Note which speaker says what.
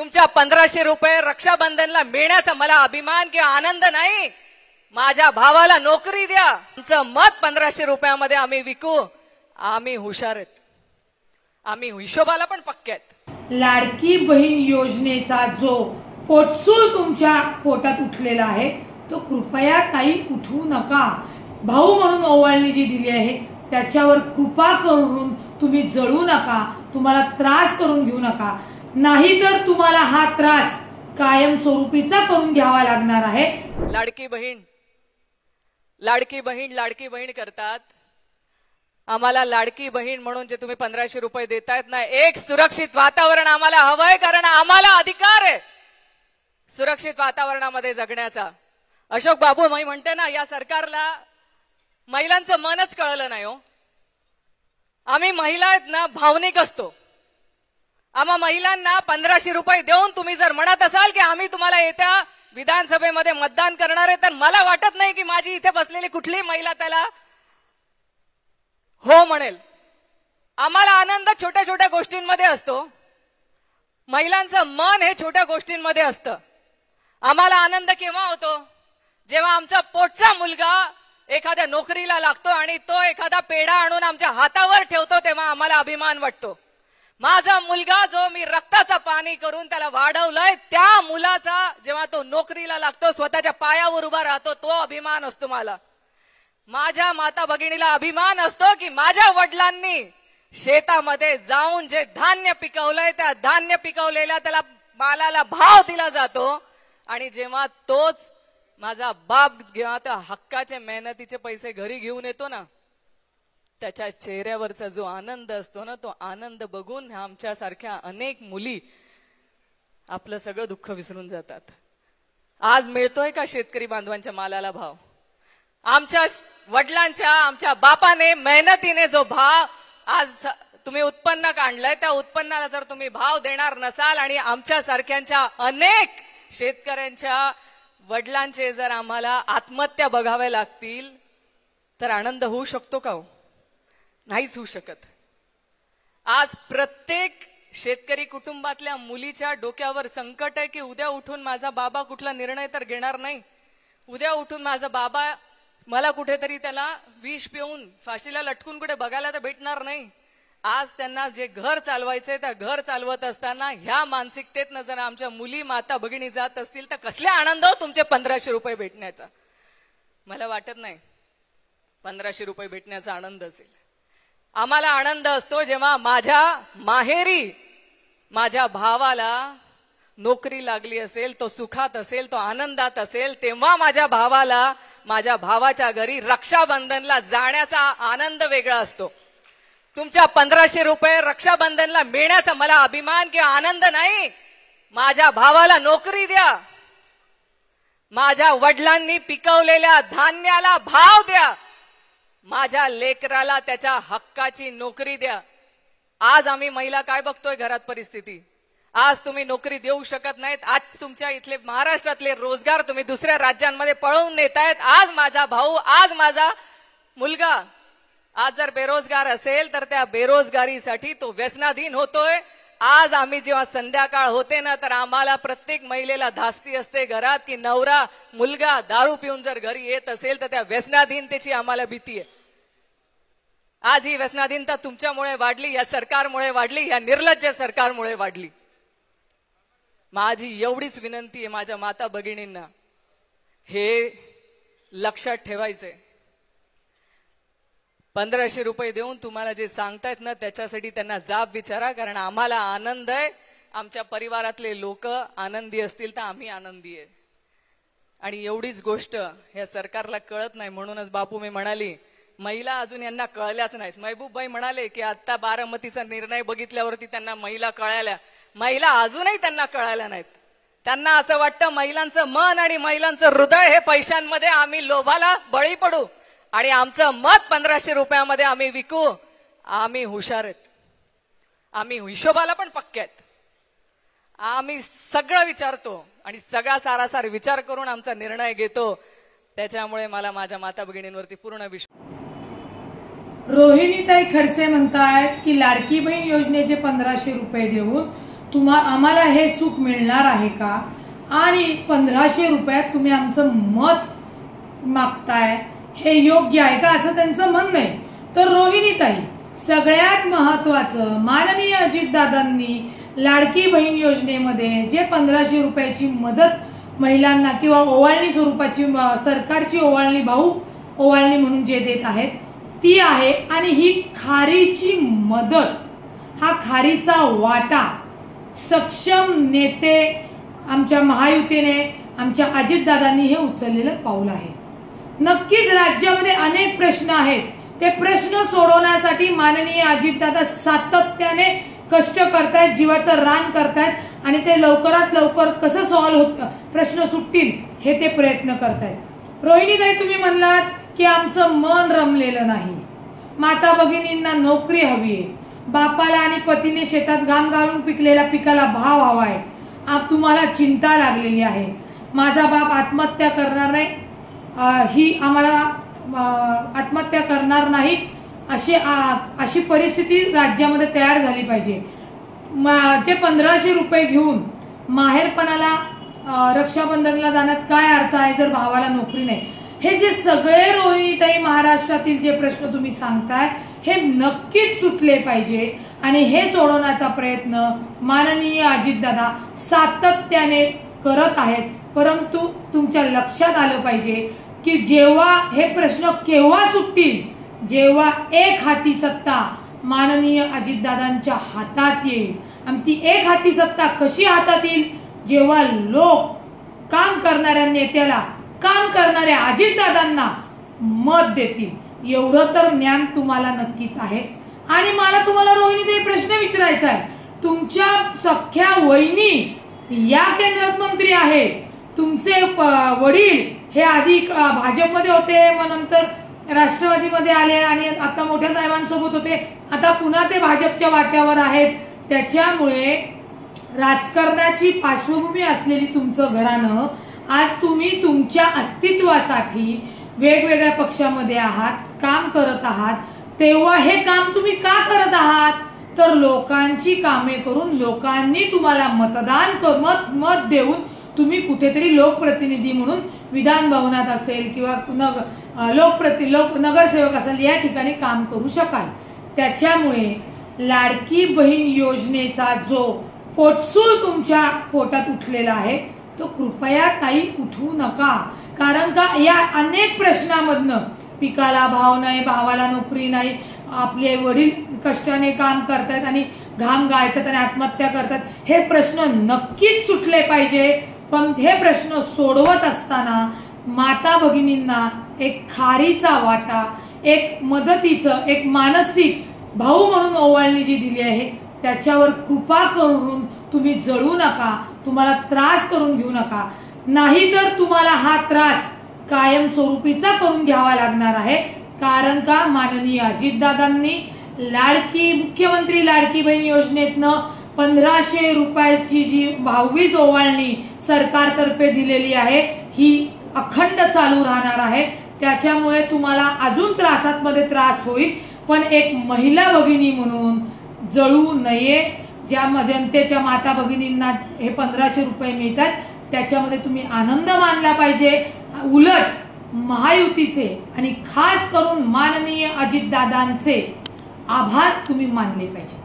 Speaker 1: तुमच्या 1500 रुपये रक्षाबंधनला मिळण्याचा मला अभिमान किंवा आनंद नाही। माझ्या भावाला नोकरी द्या, आमचं मत 1500 रुपयामध्ये आम्ही विकू। आम्ही हुशार आहेत, आम्ही हिशोबाला पण पक्के आहेत।
Speaker 2: लाडकी बहीण योजनेचा जो पोटसूळ तुमच्या पोटात उठलेला आहे तो कृपया ताई उठवू नका। भाऊ म्हणून ओवाळणी जी दिली आहे त्याच्यावर कृपा करून तुम्ही जळू नका, तुम्हाला त्रास करून घेऊ नका, नाहीतर तुम्हाला हा त्रास कायमस्वरूपीचा करून घ्यावा लागणार आहे।
Speaker 1: लाडकी बहीण लाडकी बहीण लाडकी बहीण करतात। आम्हाला लाडकी बहीण म्हणून जे तुम्ही 1500 रुपये देतायत ना, एक सुरक्षित वातावरण आम्हाला हवंय, कारण आम्हाला अधिकार आहे सुरक्षित वातावरणामध्ये जगण्याचा। अशोक बाबू मी म्हणते ना, या सरकारला महिलांचं मनच कळलं नाही हो। आम्ही महिला आहेत ना, भावनिक असतो। आम्हा महिलांना 1500 रुपये देऊन तुम्ही जर म्हणत असाल की आम्ही तुम्हाला येत्या विधानसभेमध्ये मतदान करणार आहे, तर मला वाटत नाही की माझी इथे बसलेली कुठलीही महिला त्याला हो म्हणेल। आम्हाला आनंद छोट्या छोट्या गोष्टींमध्ये असतो, महिलांचं मन हे छोट्या गोष्टींमध्ये असतं। आम्हाला आनंद केव्हा होतो, जेव्हा आमचा पोटचा मुलगा एखाद्या नोकरीला लागतो आणि तो एखादा पेढा आणून आमच्या हातावर ठेवतो, तेव्हा आम्हाला अभिमान वाटतो। माझा मुलगा जो मी रक्ताचं पाणी करून त्याला वाढवलंय, त्या मुलाचा जेव्हा तो नोकरीला लागतो, स्वतःच्या पायावर उभा राहतो, तो अभिमान असतो मला। माझ्या माता भगिनीला अभिमान असतो की माझ्या वडिलांनी शेतामध्ये जाऊन जे धान्य पिकवलंय, त्या धान्य पिकवलेल्या त्याला मालाला भाव दिला जातो, आणि जेव्हा तोच माझा बाप जेव्हा त्या हक्काचे मेहनतीचे पैसे घरी घेऊन येतो ना, त्याच्या चेहऱ्यावरचा जो आनंद असतो ना, तो आनंद बघून आमच्या सारख्या अनेक मुली आपलं सगळं दुःख विसरून जातात। आज मिळतोय का शेतकरी बांधवांच्या मालाला भाव? आमच्या वडिलांच्या आमच्या बापाने मेहनतीने जो भाव आज तुम्ही उत्पन्न काढलंय, त्या उत्पन्नाला जर तुम्ही भाव देणार नसाल आणि आमच्या सारख्यांच्या अनेक शेतकऱ्यांच्या वडिलांचे जर आम्हाला आत्महत्या बघाव्या लागतील, तर आनंद होऊ शकतो का हो? नाहीच होऊ शकत। आज प्रत्येक शेतकरी कुटुंबातल्या मुलीच्या डोक्यावर संकट आहे की उद्या उठून माझा बाबा कुठला निर्णय तर घेणार नाही, उद्या उठून माझा बाबा मला कुठेतरी त्याला विष पिऊन फाशीला लटकून कुठे बघायला तर भेटणार नाही। आज त्यांना जे घर चालवायचंय त्या घर चालवत असताना ह्या मानसिकतेतनं जर आमच्या मुली माता भगिनी जात असतील, तर कसले आनंद हो तुमचे 1500 रुपये भेटण्याचा? मला वाटत नाही 1500 रुपये भेटण्याचा आनंद असेल। आम्हाला आनंद असतो जेव्हा माझ्या माहेरी माझ्या भावाला नोकरी लागली असेल, तो सुखात असेल, तो आनंदात असेल, तेव्हा माझ्या भावाला माझ्या भावाच्या घरी रक्षाबंधनला जाण्याचा आनंद वेगळा असतो। तुमच्या 1500 रुपये रक्षाबंधनला मिळण्याचा मला अभिमान किंवा आनंद नाही। माझ्या भावाला नोकरी द्या, माझ्या वडिलांनी पिकवलेल्या धान्याला भाव द्या, माझ्या लेकराला त्याच्या हक्काची नोकरी द्या। आज आम्ही महिला काय बघतोय घरात परिस्थिती, आज तुम्ही नोकरी देऊ शकत नाहीत, आज तुमच्या इथले महाराष्ट्रातले रोजगार तुम्ही दुसऱ्या राज्यांमध्ये पळवून नेतायत। आज माझा भाऊ, आज माझा मुलगा आज जर बेरोजगार असेल तर त्या बेरोजगारीसाठी तो व्यसनाधीन होतोय। आज आम्ही जेव्हा संध्याकाळ होते ना, तर आम्हाला प्रत्येक महिलेला धास्ती असते घरात की नवरा मुलगा दारू पिऊन जर घरी येत असेल तर त्या व्यसनाधीनतेची आम्हाला भीती आहे। आज ही व्यसनाधीनता तुमच्यामुळे वाढली, या सरकारमुळे वाढली, या निर्लज्ज सरकारमुळे वाढली। माझी एवढीच विनंती आहे माझ्या माता भगिनींना, हे लक्षात ठेवायचंय। 1500 रुपये देऊन तुम्हाला जे सांगतायत ना, त्याच्यासाठी त्यांना जाब विचारा, कारण आम्हाला आनंद आहे, आमच्या परिवारातले लोक आनंदी असतील तर आम्ही आनंदी आहे। आणि एवढीच गोष्ट या सरकारला कळत नाही, म्हणूनच बापू मी म्हणाली महिला अजून यांना कळल्याच नाहीत। महबूबबाई म्हणाले की आता बारामतीचा निर्णय बघितल्यावरती त्यांना महिला कळाल्या, महिला अजूनही त्यांना कळाल्या नाहीत। त्यांना असं वाटतं महिलांचं मन आणि महिलांचं हृदय हे पैशांमध्ये आम्ही लोभाला बळी पडू आणि आमचं मत 1500 रुपयामध्ये आम्ही विकू। आम्ही हुशार आहेत, आम्ही हिशोबाला पण पक्के आहेत, आम्ही सगळं विचारतो आणि सगळा सारासार विचार करून आमचा निर्णय घेतो। त्याच्यामुळे मला माझ्या माता भगिनींवरती पूर्ण विश्वास।
Speaker 2: रोहिणीताई खडसे म्हणतायत की लाडकी बहीण योजनेचे 1500 रुपये देऊन आम्हाला हे सुख मिळणार आहे का आणि 1500 रुपयात तुम्ही आमचं मत मागताय हे योग्य आहे का असं त्यांचं म्हणणं आहे. तर रोहिणीताई, सगळ्यात महत्वाचं माननीय अजितदादांनी लाडकी बहीण योजनेमध्ये जे 1500 रुपयाची मदत महिलांना किंवा ओवाळणी स्वरूपाची सरकारची ओवाळणी, भाऊ ओवाळणी म्हणून जे देत आहेत ती आहे. आणि ही खारीची मदत, हा खारीचा वाटा सक्षम नेते आमच्या महायुतीने, आमच्या अजितदादांनी हे उचललेलं पाऊल आहे. नक्कीच राज्यामध्ये अनेक प्रश्न आहेत, ते प्रश्न सोडवण्यासाठी माननीय अजितदादा सातत्याने कष्ट करतायत, जीवाचं रान करतायत आणि ते लवकरात लवकर कसं सॉल्व्ह प्रश्न सुटतील हे ते प्रयत्न करतायत. रोहिणीताई, तुम्ही म्हणलात की आमचं मन रमलेलं नाही, माता भगिनींना नोकरी हवी आहे, बापाला आणि पतीने शेतात घाम घालून पिकलेल्या पिकाला भाव हवाय, तुम्हाला चिंता लागलेली आहे, माझा बाप आत्महत्या करणार नाही, ही आम्हाला आत्महत्या करणार नाही अशी परिस्थिती राज्यामध्ये तयार झाली पाहिजे. ते 1500 रुपये घेऊन माहेरपणाला रक्षाबंधनला जाण्यात काय अर्थ आहे जर भावाला नोकरी नाही. हे जे सगळे रोहिणीताई महाराष्ट्रातील जे प्रश्न तुम्ही सांगताय हे नक्कीच सुटले पाहिजे आणि हे सोडवण्याचा प्रयत्न माननीय अजितदादा सातत्याने करत आहेत. परंतु तुमच्या लक्षात आलं पाहिजे की जेव्हा हे प्रश्न केव्हा सुटतील, जेव्हा एक हाती सत्ता माननीय अजितदादांच्या हातात येईल. आणि ती एक हाती सत्ता कशी हातात येईल, जेव्हा लोक काम करणाऱ्या नेत्याला, काम करणाऱ्या अजितदादांना मत देतील. एवढं तर ज्ञान तुम्हाला नक्कीच आहे. आणि मला तुम्हाला रोहिणीताई प्रश्न विचारायचा आहे, तुमच्या सख्या वहिनी या केंद्रात मंत्री आहे, तुमचे वडील हे आधी भाजपमध्ये होते, मग नंतर राष्ट्रवादीमध्ये आले आणि आता मोठ्या साहेबांसोबत होते, आता पुन्हा ते भाजपच्या वाट्यावर आहेत. त्याच्यामुळे राजकारणाची पार्श्वभूमी असलेली तुमचं घराणं आज तुम्ही तुमच्या अस्तित्वासाठी वेगवेगळ्या पक्षामध्ये आहात, काम करत आहात. तेव्हा हे काम तुम्ही का करत आहात, तर लोकांची कामे करून लोकांनी तुम्हाला मत देऊन तुम्ही कुठेतरी लोकप्रतिनिधी म्हणून विधान भवनात असेल किंवा नगरसेवक असेल या ठिकाणी काम करू शकाल. त्याच्यामुळे लाडकी बहीण योजनेचा जो पोटसूळ तुमच्या पोटात उठलेला आहे तो कृपया ताई उठवू नका. कारण का या अनेक प्रश्नामधनं, पिकाला भाव नाही, भावाला नोकरी नाही, आपले वडील कष्टाने काम करतात आणि घाम गाळतात आणि आत्महत्या करतात, हे प्रश्न नक्कीच सुटले पाहिजे. पण हे प्रश्न सोडवत असताना माता भगिनींना एक खारीचा वाटा, एक मदतीचं, एक मानसिक भाऊ म्हणून ओवाळणी जी दिली आहे त्याच्यावर कृपा करून तुम्ही जळू नका, तुम्हाला त्रास करून घेऊ नका. नाहीतर तुम्हाला हा त्रास कायमस्वरूपीचा करून घ्यावा लागणार आहे. कारण का माननीय अजितदादांनी मुख्यमंत्री लाडकी बहीण योजनेतनं 1500 रुपयाची जी भाऊबीज ओवाळणी सरकारतर्फे दिलेली आहे ही अखंड चालू राहणार आहे. त्याच्यामुळे तुम्हाला अजून त्रासांमध्ये त्रास होईल, पण एक महिला भगिनी म्हणून जळू नये. ज्या जनतेच्या माता भगिनींना हे 1500 रुपये मिळतात त्याच्यामध्ये तुम्ही आनंद मानला पाहिजे. उलट महायुतीचे आणि खास करून माननीय अजितदादांचे आभार तुम्ही मानले पाहिजे.